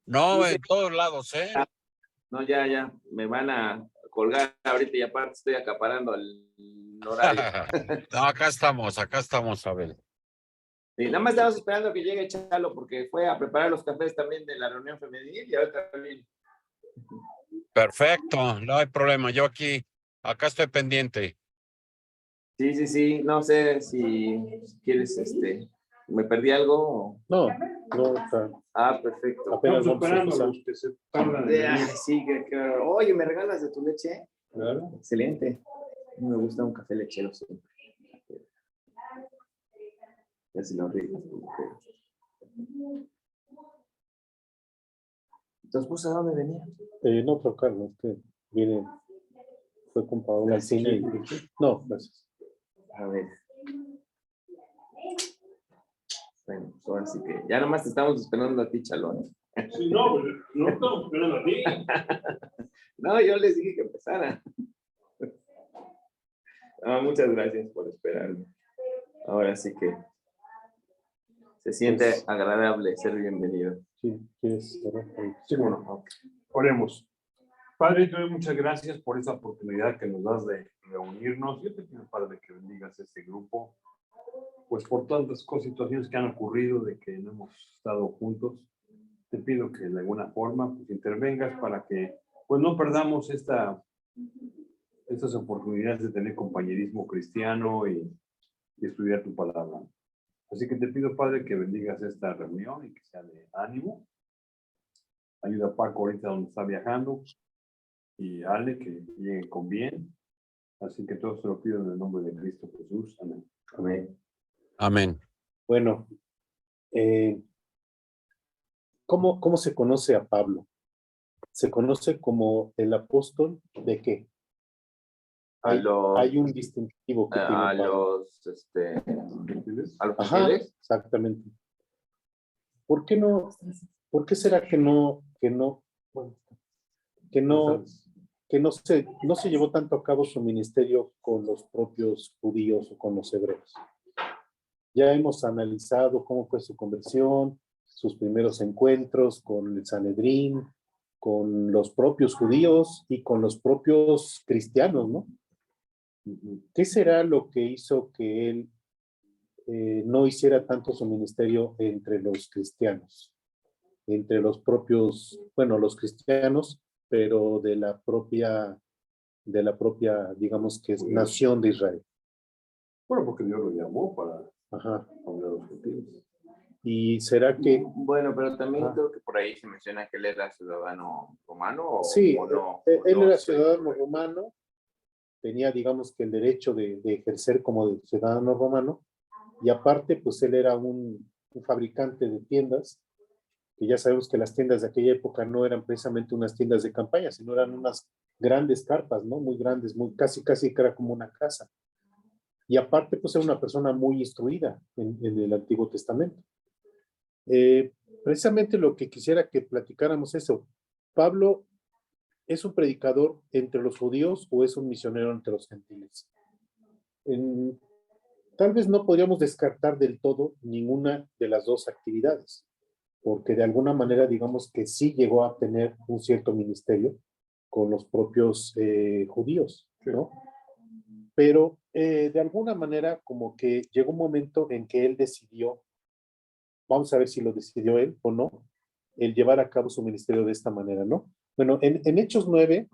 No, Dice, en todos lados, ¿eh? no, ya, me van a colgar ahorita y aparte estoy acaparando el horario. No, acá estamos, Abel. Y nada más estamos esperando que llegue Chalo porque fue a preparar los cafés también de la reunión femenil y ahorita también. Perfecto, no hay problema. Yo acá estoy pendiente. Sí, no sé si quieres, me perdí algo. No, está. Perfecto. Apenas Estamos vamos a esperando a empezar. los que se tardan en venir. Sí, que oye, ¿me regalas de tu leche? Claro. Excelente. Me gusta un café lechero siempre. Ya si lo rico. ¿Tu esposa de dónde venía? No, pero Carlos, que viene, fue con Paola al cine. No, gracias. A ver. Bueno, pues ahora sí que ya nomás te estamos esperando a ti, Chalón. Sí, no estamos esperando a ti. No, yo les dije que empezaran. Muchas gracias por esperarme. Ahora sí que se siente Pues, agradable ser bienvenido. Sí, ¿quieres cerrar? Sí, bueno, ok. Oremos. Padre, te doy muchas gracias por esta oportunidad que nos das de reunirnos. Yo te pido, Padre, que bendigas este grupo, pues por tantas situaciones que han ocurrido de que no hemos estado juntos. Te pido que de alguna forma pues, intervengas para que pues, no perdamos estas oportunidades de tener compañerismo cristiano y estudiar tu palabra. Así que te pido, Padre, que bendigas esta reunión y que sea de ánimo. Ayuda a Paco ahorita donde está viajando y Ale que lleguen con bien. Así que todo se lo pido en el nombre de Cristo Jesús. Amén. Amén. Amén. Bueno, ¿cómo se conoce a Pablo? Se conoce como el apóstol de qué? Hay un distintivo que tiene Pablo. A los Ajá, gentiles. exactamente. ¿Por qué será que no se llevó tanto a cabo su ministerio con los propios judíos o con los hebreos? Ya hemos analizado cómo fue su conversión, sus primeros encuentros con el Sanedrín, con los propios judíos y con los propios cristianos, ¿no? ¿Qué será lo que hizo que él no hiciera tanto su ministerio entre los cristianos? Entre los propios, los cristianos, pero de la propia, digamos que es nación de Israel. Bueno, porque Dios lo llamó para Ajá. hablar a los gentiles. ¿Y será que...? Bueno, pero también Ajá. creo que por ahí se menciona que él era ciudadano romano. Sí, o no, él no era estoy ciudadano correcto. romano, tenía, digamos, que el derecho de ejercer como ciudadano romano, y aparte, pues él era un fabricante de tiendas, que ya sabemos que las tiendas de aquella época no eran precisamente unas tiendas de campaña, sino eran unas grandes carpas, ¿no? Muy grandes, casi que era como una casa. Y aparte, pues era una persona muy instruida en el Antiguo Testamento. Precisamente lo que quisiera que platicáramos es eso. ¿Pablo es un predicador entre los judíos o es un misionero entre los gentiles? Tal vez no podríamos descartar del todo ninguna de las dos actividades, porque de alguna manera digamos que sí llegó a tener un cierto ministerio con los propios judíos, ¿no? Pero de alguna manera como que llegó un momento en que él decidió, vamos a ver si lo decidió él o no, el llevar a cabo su ministerio de esta manera, ¿no? Bueno, en Hechos 9,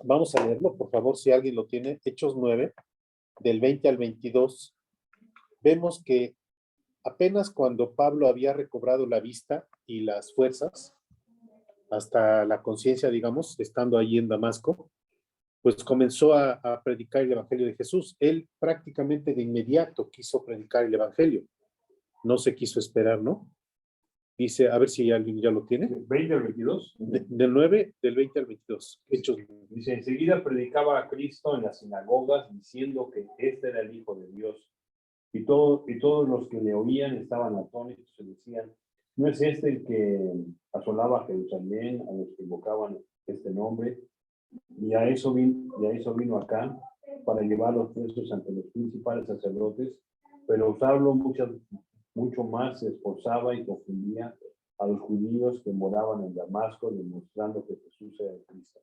vamos a leerlo, por favor, si alguien lo tiene, Hechos 9, del 20 al 22, vemos que apenas cuando Pablo había recobrado la vista y las fuerzas, hasta la conciencia, digamos, estando allí en Damasco, pues comenzó a predicar el Evangelio de Jesús. Él prácticamente de inmediato quiso predicar el Evangelio. No se quiso esperar, ¿no? Dice, a ver si alguien ya lo tiene. ¿Del 20 al 22? Del 9, del 20 al 22. Hechos. Dice, enseguida predicaba a Cristo en las sinagogas diciendo que este era el Hijo de Dios. Y todos los que le oían estaban atónitos y decían, ¿no es este el que asolaba a Jerusalén a los que invocaban este nombre? Y a eso vino acá para llevar los presos ante los principales sacerdotes, pero Saulo mucho más se esforzaba y confundía a los judíos que moraban en Damasco, demostrando que Jesús era el Cristo.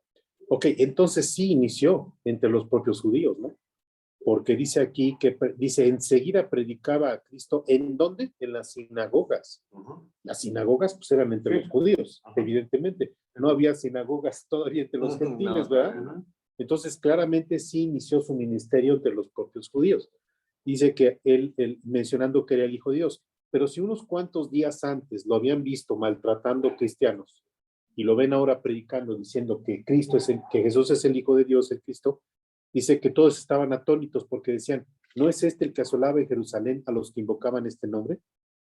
Ok, entonces sí inició entre los propios judíos, ¿no? Porque dice aquí que, dice, enseguida predicaba a Cristo, ¿en dónde? En las sinagogas. Las sinagogas pues eran entre los judíos, evidentemente. No había sinagogas todavía entre los gentiles, ¿verdad? Entonces claramente sí inició su ministerio entre los propios judíos. Dice que él mencionando que era el Hijo de Dios, pero si unos cuantos días antes lo habían visto maltratando cristianos y lo ven ahora predicando diciendo que que Jesús es el Hijo de Dios, el Cristo, dice que todos estaban atónitos porque decían, ¿no es este el que asolaba en Jerusalén a los que invocaban este nombre?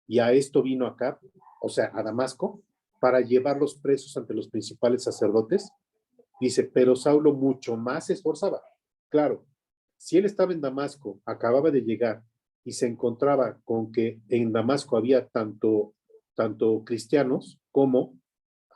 Y a esto vino acá, o sea, a Damasco, para llevarlos presos ante los principales sacerdotes. Dice, pero Saulo mucho más se esforzaba. Claro, si él estaba en Damasco, acababa de llegar y se encontraba con que en Damasco había tanto cristianos como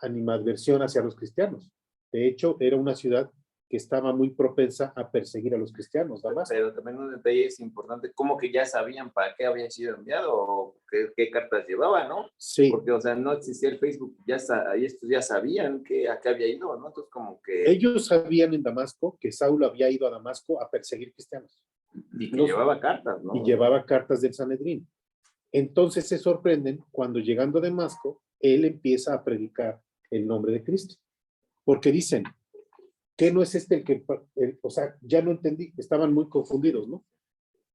animadversión hacia los cristianos. De hecho, era una ciudad que estaba muy propensa a perseguir a los cristianos, Damasco. Pero también un detalle es importante, como que ya sabían para qué habían sido enviados o qué cartas llevaban, ¿no? Sí. Porque, o sea, no existía el Facebook, y estos ya sabían a qué había ido, ¿no? Entonces, como que... Ellos sabían en Damasco que Saulo había ido a Damasco a perseguir cristianos. Y que llevaba cartas, ¿no? Y llevaba cartas del Sanedrín. Entonces se sorprenden cuando llegando a Damasco, él empieza a predicar el nombre de Cristo. Porque dicen, ¿qué no es este el que, o sea, ya no entendí, estaban muy confundidos, ¿no?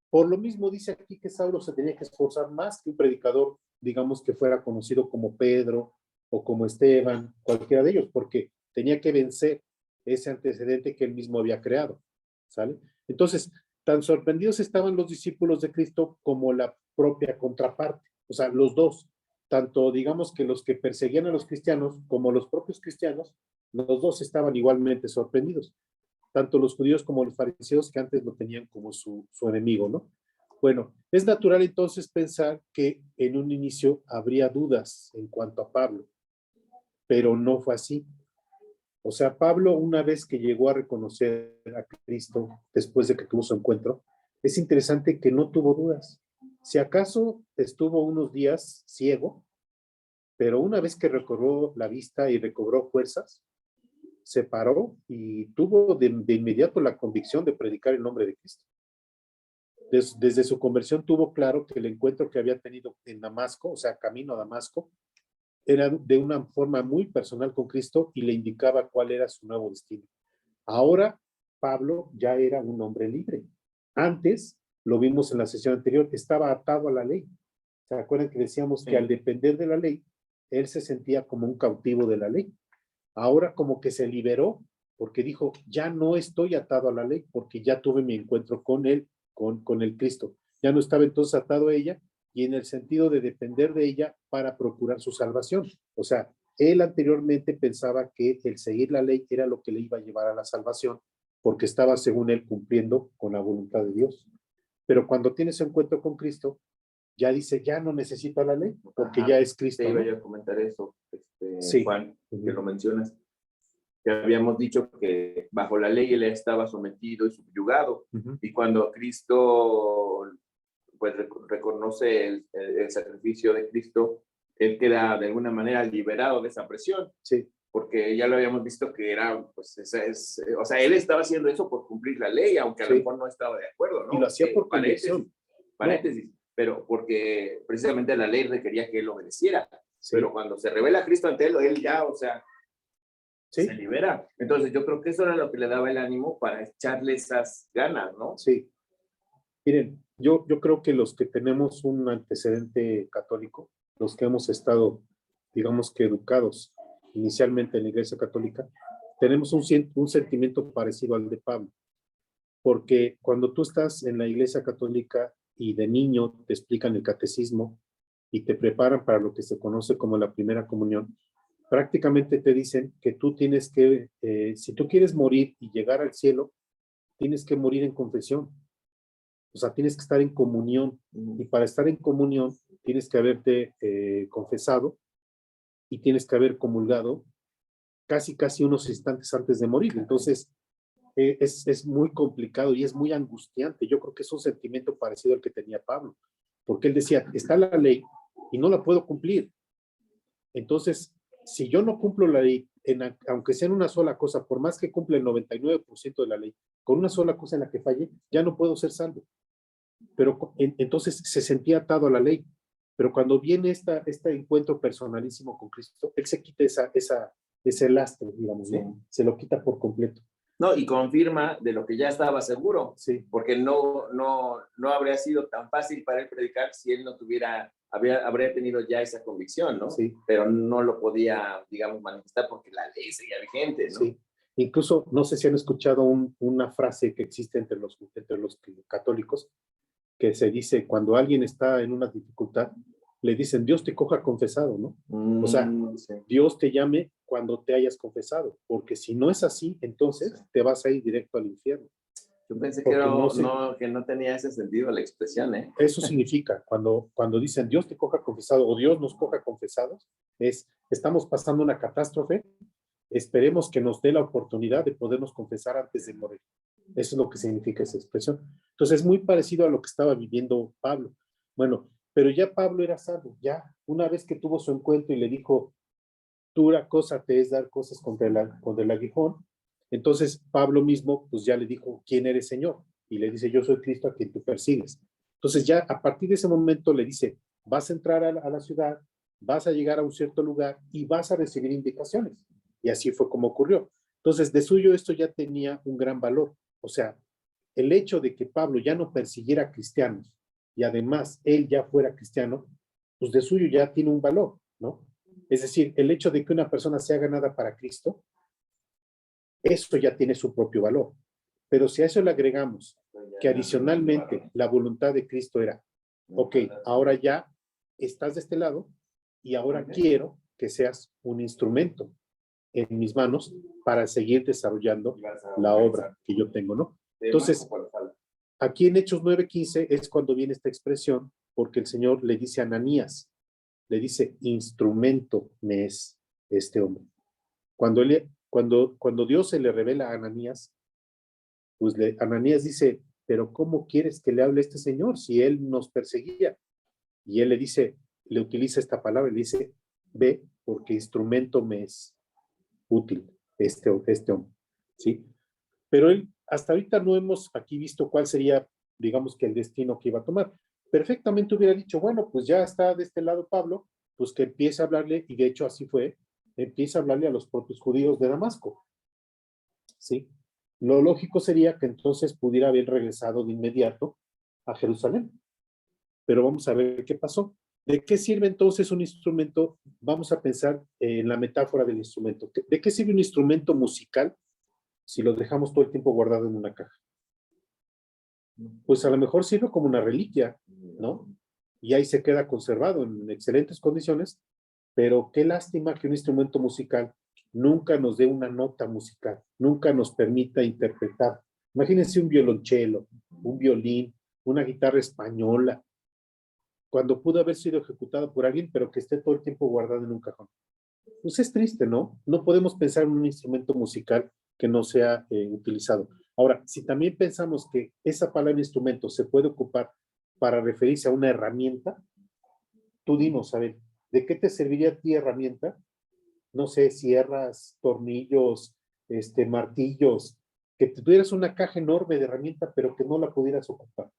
Por lo mismo dice aquí que Saulo se tenía que esforzar más que un predicador, digamos, que fuera conocido como Pedro o como Esteban, cualquiera de ellos, porque tenía que vencer ese antecedente que él mismo había creado, ¿sale? Entonces, tan sorprendidos estaban los discípulos de Cristo como la propia contraparte, o sea, los dos, tanto digamos que los que perseguían a los cristianos como los propios cristianos, los dos estaban igualmente sorprendidos, tanto los judíos como los fariseos que antes lo tenían como su enemigo, ¿no? Bueno, es natural entonces pensar que en un inicio habría dudas en cuanto a Pablo, pero no fue así. O sea, Pablo, una vez que llegó a reconocer a Cristo después de que tuvo su encuentro, es interesante que no tuvo dudas. Si acaso estuvo unos días ciego, pero una vez que recobró la vista y recobró fuerzas, se paró y tuvo de inmediato la convicción de predicar el nombre de Cristo. Desde su conversión tuvo claro que el encuentro que había tenido en Damasco, o sea, camino a Damasco, era de una forma muy personal con Cristo y le indicaba cuál era su nuevo destino. Ahora, Pablo ya era un hombre libre. Antes, lo vimos en la sesión anterior, estaba atado a la ley. ¿Se acuerdan que decíamos que al depender de la ley, él se sentía como un cautivo de la ley? Ahora como que se liberó porque dijo, ya no estoy atado a la ley porque ya tuve mi encuentro con él, con el Cristo. Ya no estaba entonces atado a ella y en el sentido de depender de ella para procurar su salvación. O sea, él anteriormente pensaba que el seguir la ley era lo que le iba a llevar a la salvación porque estaba, según él, cumpliendo con la voluntad de Dios. Pero cuando tiene su encuentro con Cristo, ya dice, ya no necesita la ley porque ya es Cristo. Te iba ¿no? yo a comentar eso, Sí. Juan, que lo mencionas. Que habíamos dicho que bajo la ley él estaba sometido y subyugado. Y cuando Cristo pues reconoce el sacrificio de Cristo, él queda de alguna manera liberado de esa presión. Sí. Porque ya lo habíamos visto que era, pues, o sea, él estaba haciendo eso por cumplir la ley, aunque a lo mejor no estaba de acuerdo, ¿no? Y lo hacía por convicción. Paréntesis, pero porque precisamente la ley requería que él obedeciera. Sí. Pero cuando se revela Cristo ante él ya, o sea, ¿sí? Se libera. Entonces yo creo que eso era lo que le daba el ánimo para echarle esas ganas, ¿no? Sí. Miren, yo creo que los que tenemos un antecedente católico, los que hemos estado, digamos que educados inicialmente en la Iglesia Católica, tenemos un sentimiento parecido al de Pablo. Porque cuando tú estás en la Iglesia Católica y de niño te explican el catecismo y te preparan para lo que se conoce como la primera comunión, prácticamente te dicen que tú tienes que, si tú quieres morir y llegar al cielo, tienes que morir en confesión. O sea, tienes que estar en comunión. Y para estar en comunión, tienes que haberte confesado y tienes que haber comulgado casi unos instantes antes de morir. Entonces, es muy complicado y es muy angustiante. Yo creo que es un sentimiento parecido al que tenía Pablo. Porque él decía, está la ley y no la puedo cumplir. Entonces, si yo no cumplo la ley, aunque sea en una sola cosa, por más que cumpla el 99% de la ley, con una sola cosa en la que falle, ya no puedo ser salvo. Pero entonces se sentía atado a la ley. Pero cuando viene este encuentro personalísimo con Cristo, Él se quita ese lastre, digamos, ¿no? Sí. Se lo quita por completo. No, y confirma de lo que ya estaba seguro, Sí. porque no habría sido tan fácil para él predicar si él no habría tenido ya esa convicción, ¿no? Sí. Pero no lo podía, digamos, manifestar porque la ley seguía vigente, ¿no? Sí. Incluso, no sé si han escuchado una frase que existe entre los católicos, que se dice, cuando alguien está en una dificultad, le dicen, Dios te coja confesado, ¿no? O sea, Sí. Dios te llame cuando te hayas confesado, porque si no es así, entonces te vas a ir directo al infierno. Yo pensé Porque que no tenía ese sentido la expresión, ¿eh? Eso significa, cuando dicen Dios te coja confesado o Dios nos coja confesados, estamos pasando una catástrofe, esperemos que nos dé la oportunidad de podernos confesar antes de morir. Eso es lo que significa esa expresión. Entonces es muy parecido a lo que estaba viviendo Pablo. Bueno, pero ya Pablo era salvo, ya una vez que tuvo su encuentro y le dijo, dura cosa te es dar cosas contra el aguijón, entonces Pablo mismo pues ya le dijo, ¿quién eres, Señor? Y le dice, yo soy Cristo a quien tú persigues. Entonces ya a partir de ese momento le dice, vas a entrar a la ciudad, vas a llegar a un cierto lugar y vas a recibir indicaciones. Y así fue como ocurrió. Entonces, de suyo esto ya tenía un gran valor. O sea, el hecho de que Pablo ya no persiguiera a cristianos y además él ya fuera cristiano, pues de suyo ya tiene un valor, ¿no? Es decir, el hecho de que una persona sea ganada para Cristo, eso ya tiene su propio valor. Pero si a eso le agregamos que adicionalmente la voluntad de Cristo era, ok, ahora ya estás de este lado y ahora quiero que seas un instrumento en mis manos para seguir desarrollando la obra que yo tengo, ¿no? Entonces, aquí en Hechos 9:15 es cuando viene esta expresión, porque el Señor le dice a Ananías, le dice, instrumento me es este hombre. Cuando Dios se le revela a Ananías, pues Ananías dice, pero ¿cómo quieres que le hable a este señor si él nos perseguía? Y él le dice, le utiliza esta palabra, le dice, ve, porque instrumento me es útil este hombre, ¿sí? Pero él, hasta ahorita no hemos aquí visto cuál sería, digamos que el destino que iba a tomar. Perfectamente hubiera dicho, bueno, pues ya está de este lado Pablo, pues que empiece a hablarle, y de hecho así fue, empieza a hablarle a los propios judíos de Damasco, ¿sí? Lo lógico sería que entonces pudiera haber regresado de inmediato a Jerusalén. Pero vamos a ver qué pasó. ¿De qué sirve entonces un instrumento? Vamos a pensar en la metáfora del instrumento. ¿De qué sirve un instrumento musical si lo dejamos todo el tiempo guardado en una caja? Pues a lo mejor sirve como una reliquia, ¿no? Y ahí se queda conservado en excelentes condiciones, pero qué lástima que un instrumento musical nunca nos dé una nota musical, nunca nos permita interpretar. Imagínense un violonchelo, un violín, una guitarra española, cuando pudo haber sido ejecutado por alguien, pero que esté todo el tiempo guardado en un cajón. Pues es triste, ¿no? No podemos pensar en un instrumento musical que no sea utilizado. Ahora, si también pensamos que esa palabra instrumento se puede ocupar para referirse a una herramienta, tú dinos, a ver, ¿de qué te serviría a ti herramienta? No sé, sierras, tornillos, martillos, que tuvieras una caja enorme de herramienta, pero que no la pudieras ocupar.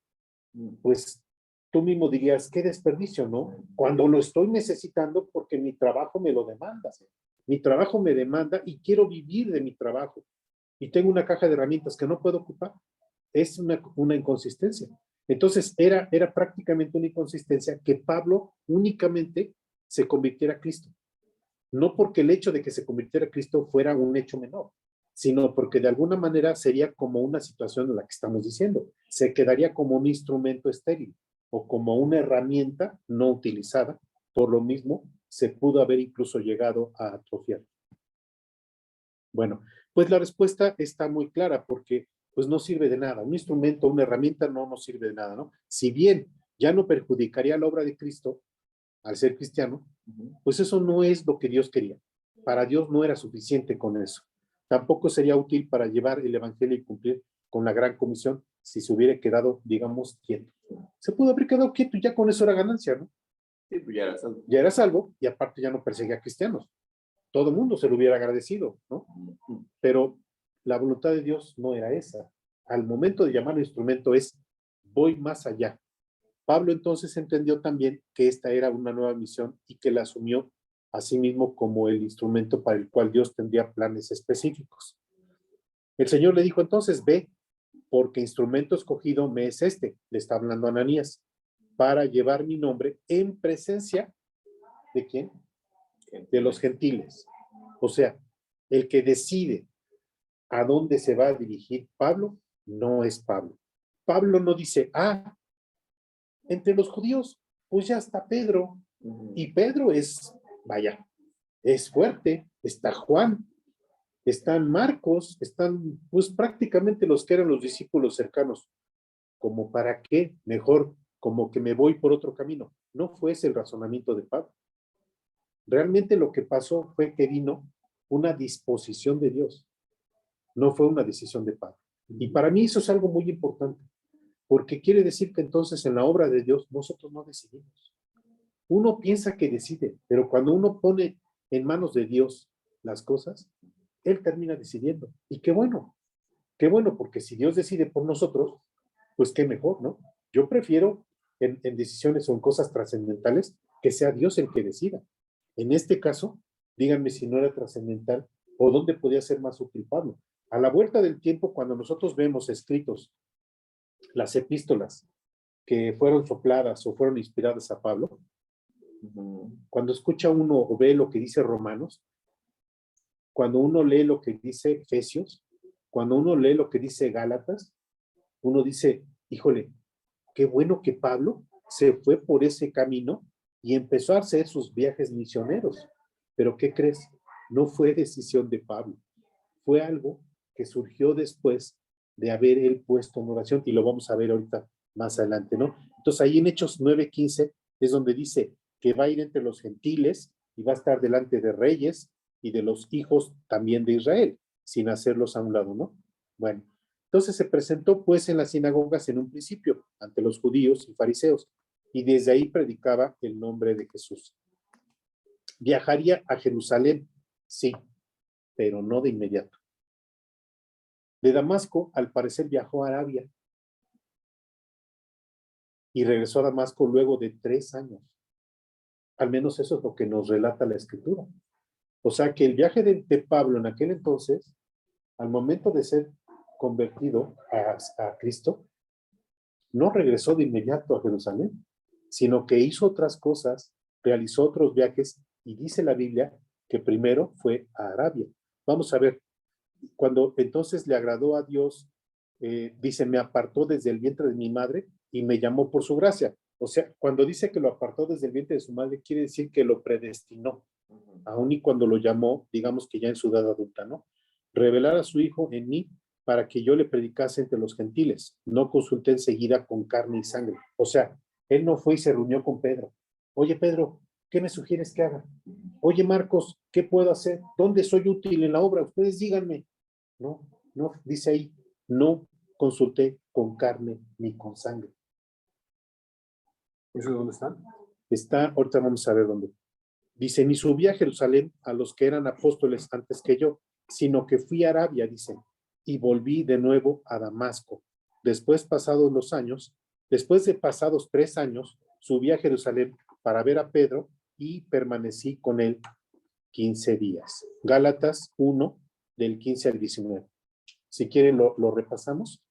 Pues tú mismo dirías, qué desperdicio, ¿no? Cuando lo estoy necesitando porque mi trabajo me lo demanda. Mi trabajo me demanda y quiero vivir de mi trabajo. Y tengo una caja de herramientas que no puedo ocupar. Es una inconsistencia. Entonces, era prácticamente una inconsistencia que Pablo únicamente se convirtiera a Cristo. No porque el hecho de que se convirtiera a Cristo fuera un hecho menor, sino porque de alguna manera sería como una situación en la que estamos diciendo. Se quedaría como un instrumento estéril o como una herramienta no utilizada. Por lo mismo, se pudo haber incluso llegado a atrofiar. Bueno, pues la respuesta está muy clara porque pues no sirve de nada. Un instrumento, una herramienta no nos sirve de nada, ¿no? Si bien ya no perjudicaría la obra de Cristo al ser cristiano, pues eso no es lo que Dios quería. Para Dios no era suficiente con eso. Tampoco sería útil para llevar el evangelio y cumplir con la gran comisión si se hubiera quedado, digamos, quieto. Se pudo haber quedado quieto y ya con eso era ganancia, ¿no? Sí, pues ya era salvo. Ya era salvo y aparte ya no perseguía a cristianos. Todo el mundo se lo hubiera agradecido, ¿no? Pero la voluntad de Dios no era esa. Al momento de llamarlo instrumento es, voy más allá. Pablo entonces entendió también que esta era una nueva misión y que la asumió a sí mismo como el instrumento para el cual Dios tendría planes específicos. El Señor le dijo entonces, ve, porque instrumento escogido me es este, le está hablando Ananías, para llevar mi nombre en presencia ¿de quién? De los gentiles. O sea, el que decide a dónde se va a dirigir Pablo, no es Pablo. Pablo no dice, entre los judíos, pues ya está Pedro. Y Pedro es, vaya, es fuerte. Está Juan, están Marcos, están pues prácticamente los que eran los discípulos cercanos. ¿Como para qué? Mejor como que me voy por otro camino. No fue ese el razonamiento de Pablo. Realmente lo que pasó fue que vino una disposición de Dios. No fue una decisión de Pablo. Y para mí eso es algo muy importante, porque quiere decir que entonces en la obra de Dios nosotros no decidimos. Uno piensa que decide, pero cuando uno pone en manos de Dios las cosas, Él termina decidiendo. Y qué bueno, porque si Dios decide por nosotros, pues qué mejor, ¿no? Yo prefiero en decisiones o en cosas trascendentales que sea Dios el que decida. En este caso, díganme si no era trascendental o dónde podía ser más útil Pablo. A la vuelta del tiempo, cuando nosotros vemos escritos las epístolas que fueron sopladas o fueron inspiradas a Pablo, cuando escucha uno o ve lo que dice Romanos, cuando uno lee lo que dice Efesios, cuando uno lee lo que dice Gálatas, uno dice, híjole, qué bueno que Pablo se fue por ese camino y empezó a hacer sus viajes misioneros. Pero ¿qué crees? No fue decisión de Pablo. Fue algo que surgió después de haber él puesto en oración, y lo vamos a ver ahorita más adelante, ¿no? Entonces ahí en Hechos 9:15 es donde dice que va a ir entre los gentiles y va a estar delante de reyes y de los hijos también de Israel, sin hacerlos a un lado, ¿no? Bueno, entonces se presentó pues en las sinagogas en un principio ante los judíos y fariseos, y desde ahí predicaba el nombre de Jesús. ¿Viajaría a Jerusalén? Sí, pero no de inmediato. De Damasco, al parecer viajó a Arabia y regresó a Damasco luego de 3 años. Al menos eso es lo que nos relata la Escritura. O sea que el viaje de Pablo en aquel entonces, al momento de ser convertido a Cristo, no regresó de inmediato a Jerusalén, sino que hizo otras cosas, realizó otros viajes, y dice la Biblia que primero fue a Arabia. Vamos a ver, cuando entonces le agradó a Dios, dice, me apartó desde el vientre de mi madre y me llamó por su gracia. O sea, cuando dice que lo apartó desde el vientre de su madre, quiere decir que lo predestinó, aun y cuando lo llamó, digamos que ya en su edad adulta, ¿no? Revelar a su hijo en mí para que yo le predicase entre los gentiles. No consulté enseguida con carne y sangre. O sea, él no fue y se reunió con Pedro. Oye, Pedro, ¿qué me sugieres que haga? Oye, Marcos, ¿qué puedo hacer? ¿Dónde soy útil en la obra? Ustedes díganme. No, dice ahí, no consulté con carne ni con sangre. ¿Eso dónde está? Está, ahorita vamos a ver dónde. Dice, ni subí a Jerusalén a los que eran apóstoles antes que yo, sino que fui a Arabia, dice, y volví de nuevo a Damasco. Después de pasados 3 años, subí a Jerusalén para ver a Pedro y permanecí con él 15 días. Gálatas 1, del 15 al 19. Si quieren lo repasamos,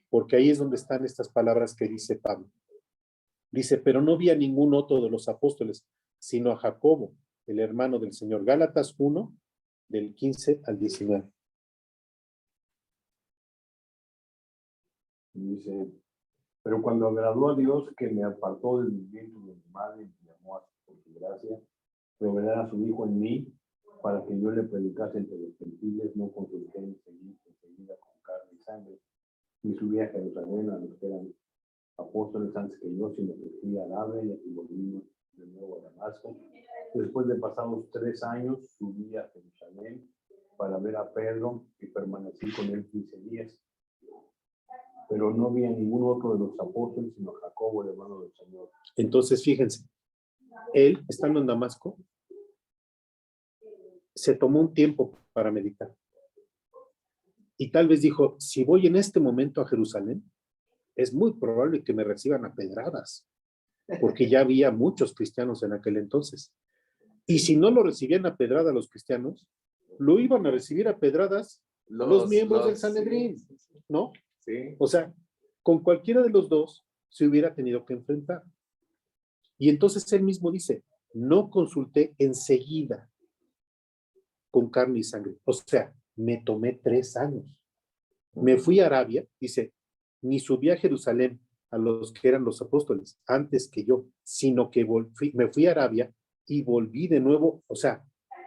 porque ahí es donde están estas palabras que dice Pablo. Dice, pero no vi a ningún otro de los apóstoles, sino a Jacobo, el hermano del Señor. Gálatas 1, del 15 al 19. Dice, pero cuando agradó a Dios que me apartó del vientre de mi madre y me llamó por su gracia, revelar a su Hijo en mí, para que yo le predicase entre los gentiles, no consulté enseguida con carne y sangre, ni subí a Jerusalén a los que eran apóstoles antes que yo, sino que fui a Arabia y volví de nuevo a Damasco. Después de pasados 3 años, subí a Jerusalén para ver a Pedro y permanecí con él 15 días. Pero no vi a ningún otro de los apóstoles, sino a Jacobo, el hermano del Señor. Entonces, fíjense, él, estando en Damasco, se tomó un tiempo para meditar. Y tal vez dijo, si voy en este momento a Jerusalén, es muy probable que me reciban a pedradas, porque ya había muchos cristianos en aquel entonces. Y si no lo recibían a pedrada los cristianos, lo iban a recibir a pedradas los miembros del Sanedrín, sí, sí. ¿no? Sí. O sea, con cualquiera de los dos se hubiera tenido que enfrentar. Y entonces él mismo dice, no consulté enseguida con carne y sangre. O sea, me tomé 3 años. Me fui a Arabia, dice, ni subí a Jerusalén a los que eran los apóstoles antes que yo, sino que me fui a Arabia y volví de nuevo, o sea,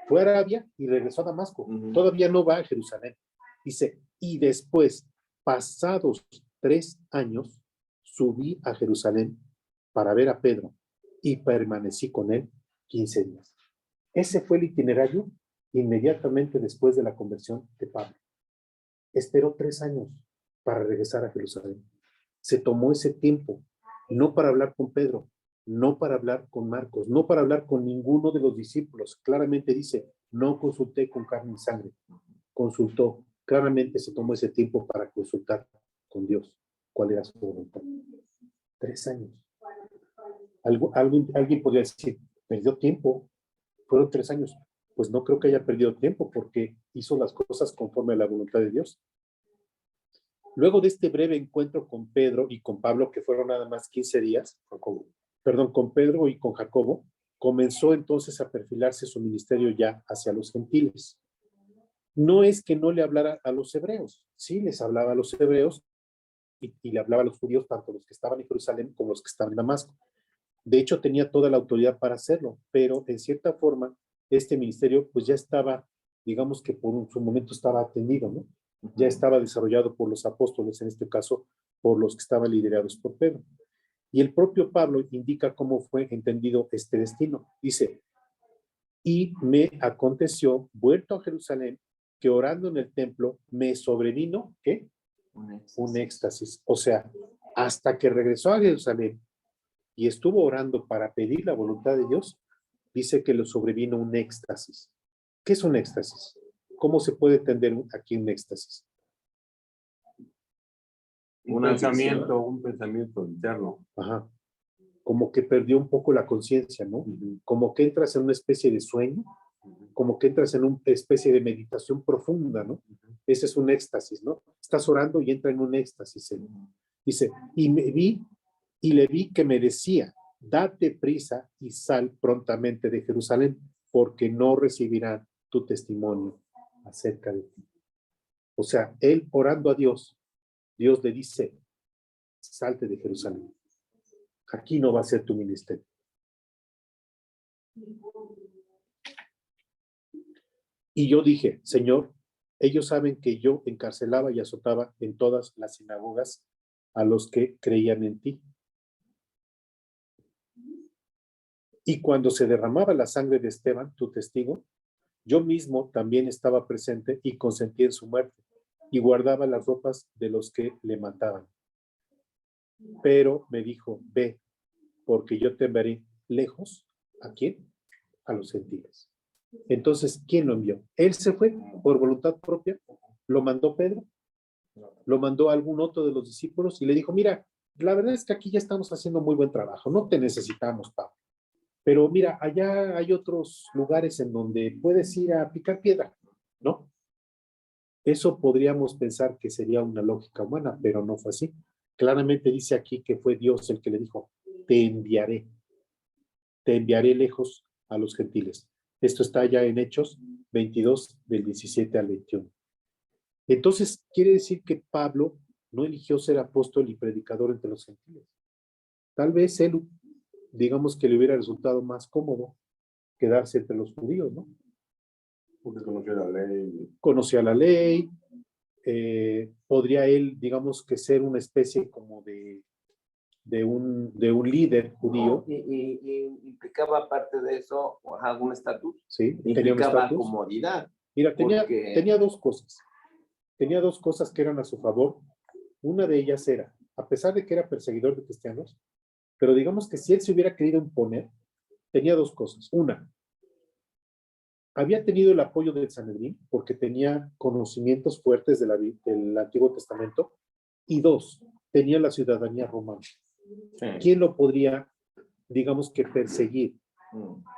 fue a Arabia y regresó a Damasco. Todavía no va a Jerusalén. Dice, y después, pasados 3 años, subí a Jerusalén para ver a Pedro y permanecí con él 15 días. Ese fue el itinerario inmediatamente después de la conversión de Pablo. Esperó 3 años para regresar a Jerusalén. Se tomó ese tiempo, no para hablar con Pedro, no para hablar con Marcos, no para hablar con ninguno de los discípulos. Claramente dice, no consulté con carne y sangre. Consultó, claramente se tomó ese tiempo para consultar con Dios cuál era su voluntad. 3 años. Alguien podría decir, perdió tiempo, fueron 3 años. Pues no creo que haya perdido tiempo porque hizo las cosas conforme a la voluntad de Dios. Luego de este breve encuentro con Pedro y con Pablo, que fueron nada más 15 días, con Pedro y con Jacobo, comenzó entonces a perfilarse su ministerio ya hacia los gentiles. No es que no le hablara a los hebreos, sí les hablaba a los hebreos y le hablaba a los judíos, tanto los que estaban en Jerusalén como los que estaban en Damasco. De hecho, tenía toda la autoridad para hacerlo, pero en cierta forma, este ministerio pues ya estaba, digamos que por su momento estaba atendido, ¿no? Ya estaba desarrollado por los apóstoles, en este caso, por los que estaban liderados por Pedro. Y el propio Pablo indica cómo fue entendido este destino. Dice, y me aconteció, vuelto a Jerusalén, que orando en el templo me sobrevino, ¿qué? Un éxtasis. O sea, hasta que regresó a Jerusalén y estuvo orando para pedir la voluntad de Dios, dice que le sobrevino un éxtasis. ¿Qué es un éxtasis? ¿Cómo se puede entender aquí un éxtasis? Un pensamiento interno. Ajá. Como que perdió un poco la conciencia, ¿no? Como que entras en una especie de sueño, como que entras en una especie de meditación profunda, ¿no? Ese es un éxtasis, ¿no? Estás orando y entra en un éxtasis. Dice, y le vi que me decía, date prisa y sal prontamente de Jerusalén, porque no recibirán tu testimonio acerca de ti. O sea, él orando a Dios, Dios le dice, salte de Jerusalén. Aquí no va a ser tu ministerio. Y yo dije, Señor, ellos saben que yo encarcelaba y azotaba en todas las sinagogas a los que creían en ti. Y cuando se derramaba la sangre de Esteban, tu testigo, yo mismo también estaba presente y consentí en su muerte y guardaba las ropas de los que le mataban. Pero me dijo, ve, porque yo te enviaré lejos. ¿A quién? A los gentiles. Entonces, ¿quién lo envió? Él se fue por voluntad propia, lo mandó Pedro, lo mandó a algún otro de los discípulos y le dijo, mira, la verdad es que aquí ya estamos haciendo muy buen trabajo, no te necesitamos, Pablo. Pero mira, allá hay otros lugares en donde puedes ir a picar piedra, ¿no? Eso podríamos pensar que sería una lógica humana, pero no fue así. Claramente dice aquí que fue Dios el que le dijo, te enviaré lejos a los gentiles. Esto está ya en Hechos 22, del 17 al 21. Entonces, quiere decir que Pablo no eligió ser apóstol y predicador entre los gentiles. Tal vez él, digamos que le hubiera resultado más cómodo quedarse entre los judíos, ¿no? Porque conocía la ley. Conocía la ley, podría él, digamos que ser una especie como de un líder judío. Y implicaba parte de eso algún estatus. Sí, implicaba comodidad. Mira, tenía 2 cosas. Tenía 2 cosas que eran a su favor. Una de ellas era, a pesar de que era perseguidor de cristianos, pero digamos que si él se hubiera querido imponer, tenía dos cosas. Una, había tenido el apoyo del Sanedrín porque tenía conocimientos fuertes del Antiguo Testamento. Y dos, tenía la ciudadanía romana. Sí. ¿Quién lo podría, digamos que perseguir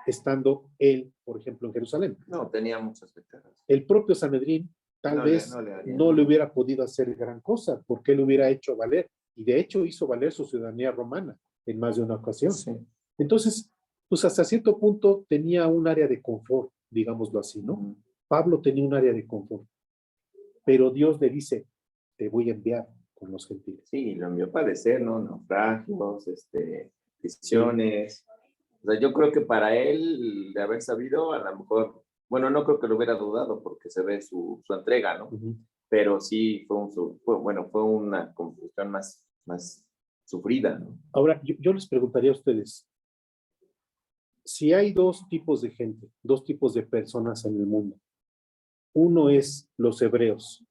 estando él, por ejemplo, en Jerusalén? No, tenía muchas ventajas. El propio Sanedrín tal vez no le hubiera podido hacer gran cosa porque él hubiera hecho valer, y de hecho hizo valer su ciudadanía romana en más de una ocasión. Sí. Entonces, pues hasta cierto punto tenía un área de confort, digámoslo así, ¿no? Pablo tenía un área de confort, pero Dios le dice, te voy a enviar con los gentiles. Sí, lo envió a padecer, ¿no? Naufragios, prisiones. O sea, yo creo que para él, de haber sabido, a lo mejor, bueno, no creo que lo hubiera dudado porque se ve su entrega, ¿no? Pero sí fue una confusión más sufrida, ¿no? Ahora, yo les preguntaría a ustedes, si hay dos tipos de gente, dos tipos de personas en el mundo, uno es los hebreos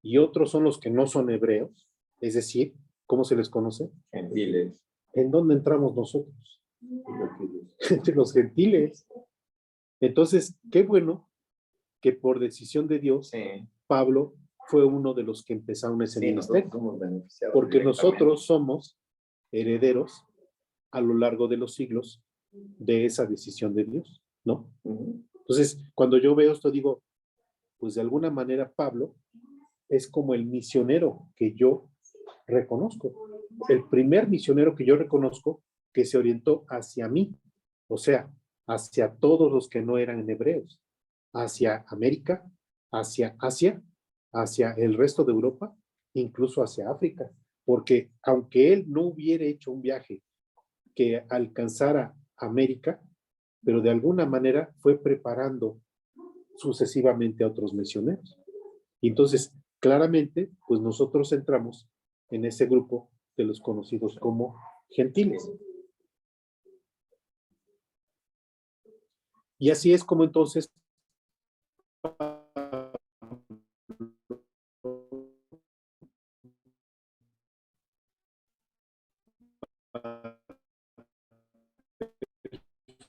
y otros son los que no son hebreos, es decir, ¿cómo se les conoce? Gentiles. ¿En dónde entramos nosotros? Entre los gentiles. Entonces, qué bueno que por decisión de Dios, Sí. Pablo fue uno de los que empezaron ese Sí, ministerio, nosotros somos beneficiados porque directamente. nosotros somos herederos a lo largo de los siglos de esa decisión de Dios, ¿no? Entonces, cuando yo veo esto, digo, pues de alguna manera Pablo es como el misionero que yo reconozco. El primer misionero que yo reconozco que se orientó hacia mí, o sea, hacia todos los que no eran hebreos, hacia América, hacia Asia, hacia el resto de Europa, incluso hacia África, porque aunque él no hubiera hecho un viaje que alcanzara América, pero de alguna manera fue preparando sucesivamente a otros misioneros. Y entonces, claramente, pues nosotros entramos en ese grupo de los conocidos como gentiles. Y así es como entonces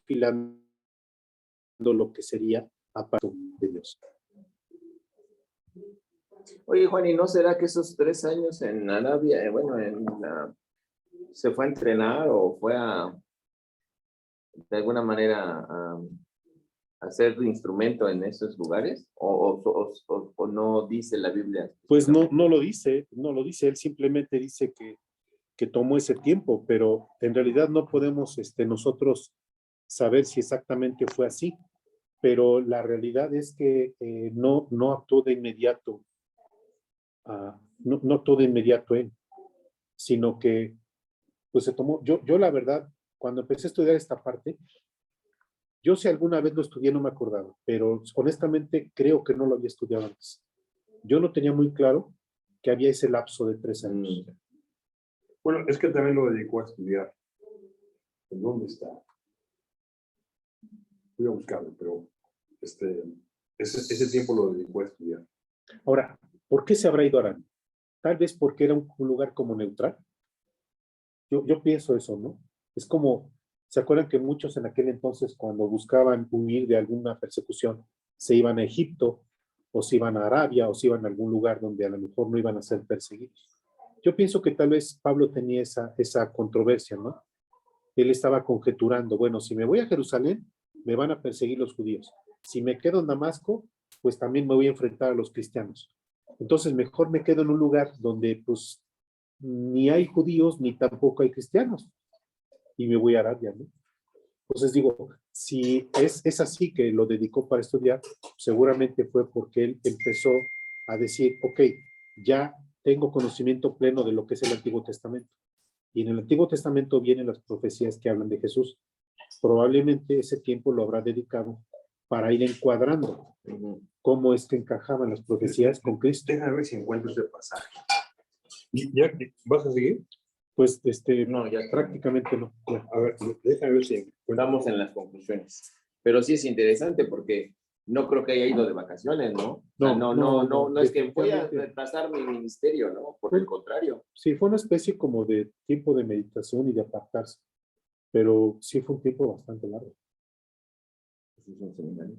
filando lo que sería aparte de Dios. Oye, Juan, ¿y no será que esos 3 años en Arabia, se fue a entrenar o fue de alguna manera a hacer instrumento en esos lugares? ¿O no dice la Biblia? Pues no lo dice, él simplemente dice que tomó ese tiempo, pero en realidad no podemos nosotros saber si exactamente fue así, pero la realidad es que no actuó de inmediato, no actuó de inmediato él, sino que pues se tomó, yo la verdad, cuando empecé a estudiar esta parte, yo si alguna vez lo estudié no me acordaba, pero honestamente creo que no lo había estudiado antes. Yo no tenía muy claro que había ese lapso de 3 años. Bueno, es que también lo dedicó a estudiar. ¿En dónde está? Voy a buscarlo, pero ese tiempo lo dedicó a estudiar. Ahora, ¿por qué se habrá ido a Arabia? Tal vez porque era un lugar como neutral. Yo pienso eso, ¿no? Es como, ¿se acuerdan que muchos en aquel entonces cuando buscaban huir de alguna persecución se iban a Egipto o se iban a Arabia o se iban a algún lugar donde a lo mejor no iban a ser perseguidos? Yo pienso que tal vez Pablo tenía esa controversia, ¿no? Él estaba conjeturando, bueno, si me voy a Jerusalén, me van a perseguir los judíos. Si me quedo en Damasco, pues también me voy a enfrentar a los cristianos. Entonces, mejor me quedo en un lugar donde, pues, ni hay judíos ni tampoco hay cristianos. Y me voy a Arabia, ¿no? Entonces digo, si es así que lo dedicó para estudiar, seguramente fue porque él empezó a decir, ok, ya tengo conocimiento pleno de lo que es el Antiguo Testamento. Y en el Antiguo Testamento vienen las profecías que hablan de Jesús. Probablemente ese tiempo lo habrá dedicado para ir encuadrando cómo es que encajaban las profecías con Cristo. Déjame ver si encuentro ese pasaje. ¿Ya vas a seguir? Pues No, ya prácticamente no. Ya. A ver, déjame ver si Estamos en las conclusiones. Pero sí es interesante porque no creo que haya ido de vacaciones, ¿no? O sea, no es que voy a retrasar mi ministerio, ¿no? Por el contrario. Sí, fue una especie como de tiempo de meditación y de apartarse. pero sí fue un tiempo bastante largo. Eso es un seminario.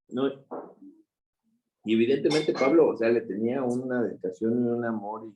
No, y evidentemente Pablo, o sea, le tenía una dedicación y un amor y